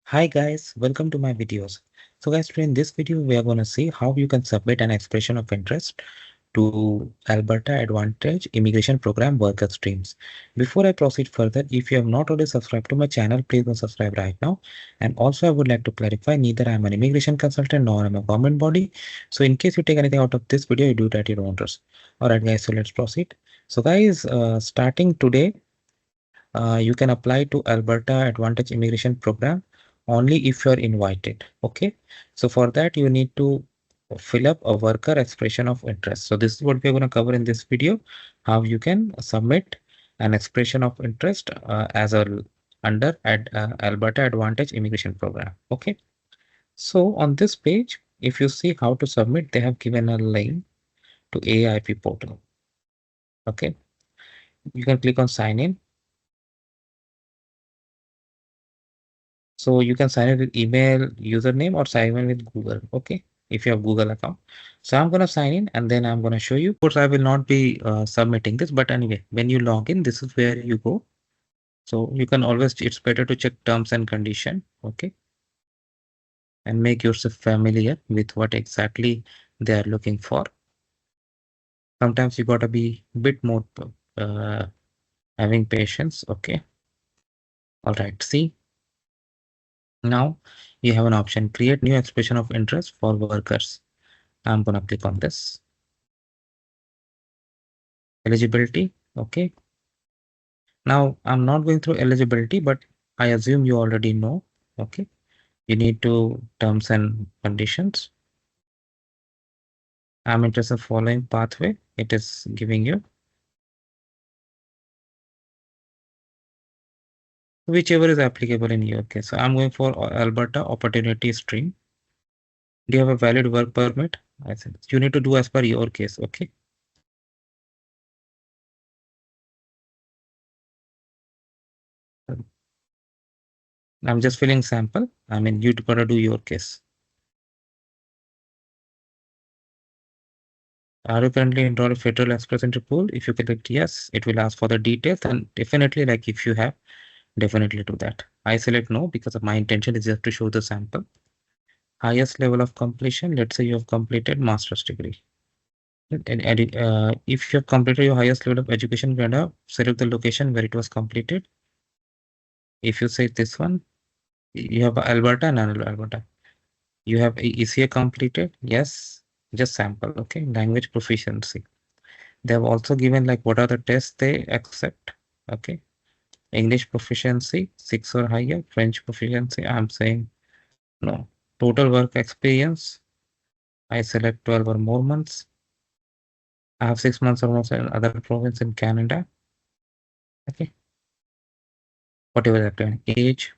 Hi guys, welcome to my videos. So guys, today in this video, we are going to see how you can submit an expression of interest to Alberta Advantage Immigration Program worker streams. Before I proceed further, if you have not already subscribed to my channel, please go subscribe right now. And also I would like to clarify, neither I am an immigration consultant nor I'm a government body. So in case you take anything out of this video, you do it at your own risk. Alright guys, so let's proceed. So guys, starting today, you can apply to Alberta Advantage Immigration Program only if you are invited. Okay, so for that you need to fill up a worker expression of interest. So this is what we're going to cover in this video, how you can submit an expression of interest as a under Alberta Advantage Immigration Program. Okay, so on this page, if you see how to submit, they have given a link to AAIP portal. Okay, you can click on sign in. So you can sign in with email, username, or sign in with Google. Okay, if you have Google account. So I'm gonna sign in and then I'm gonna show you. Of course, I will not be submitting this, but anyway, when you log in, this is where you go. So you can always, it's better to check terms and condition. Okay, and make yourself familiar with what exactly they are looking for. Sometimes you gotta be a bit more uh, having patience. Okay. All right. See. Now you have an option, create new expression of interest for workers. I'm gonna click on this. Eligibility. Okay. Now I'm not going through eligibility, but I assume you already know. Okay. You need to terms and conditions. I'm interested in following pathway. It is giving you whichever is applicable in your case. So I'm going for Alberta opportunity stream. Do you have a valid work permit? I said you need to do as per your case. Okay. I'm just filling sample. I mean, you gotta do your case. Are you currently enrolled in Federal Express Entry Pool? If you click yes, it will ask for the details, and definitely, like if you have, definitely do that. I select no because of my intention is just to show the sample. Highest level of completion, let's say you have completed master's degree. And if you have completed your highest level of education, select the location where it was completed. If you say this one, you have Alberta and Alberta. You have ECA completed, yes, just sample, okay. Language proficiency. They have also given like what are the tests they accept, okay. English proficiency 6 or higher. French proficiency, I'm saying no. Total work experience, I select 12 or more months. I have 6 months or more in other province in Canada. Okay. Whatever that doing. Age.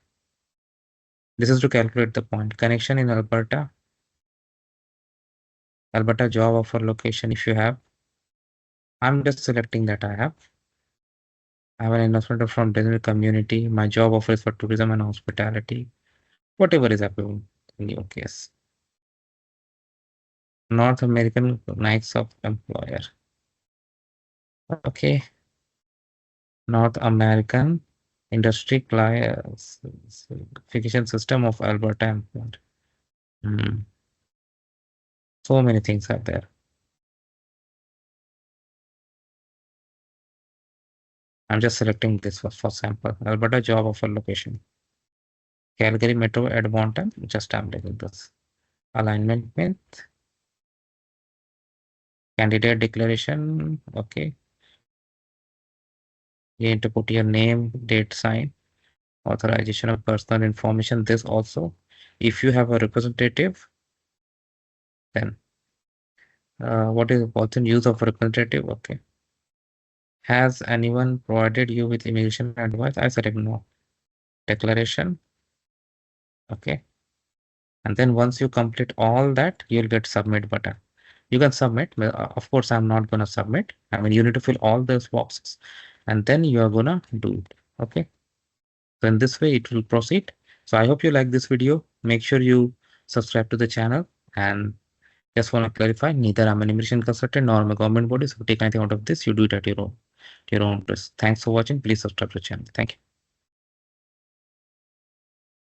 This is to calculate the point. Connection in Alberta. Alberta job offer location if you have. I'm just selecting that I have. I have an investment from digital community. My job offer is for tourism and hospitality. Whatever is applicable in your case. North American Knights of Employer. Okay. North American Industry Classification System of Alberta Employment. So many things are there. I'm just selecting this for sample. Alberta job offer location. Calgary Metro Edmonton. Just I'm taking this. Alignment with candidate declaration. Okay. You need to put your name, date, sign, authorization of personal information. This also, if you have a representative, then what is important use of representative? Okay. Has anyone provided you with immigration advice? I said no. Declaration. Okay. And then once you complete all that, you'll get submit button. You can submit. Of course, I'm not gonna submit. I mean, you need to fill all those boxes and then you are gonna do it. Okay. So in this way, it will proceed. So I hope you like this video. Make sure you subscribe to the channel, and just want to clarify, neither I'm an immigration consultant nor I'm a government body. So if you take anything out of this, you do it at your own risk. Thanks for watching. Please subscribe to the channel. Thank you.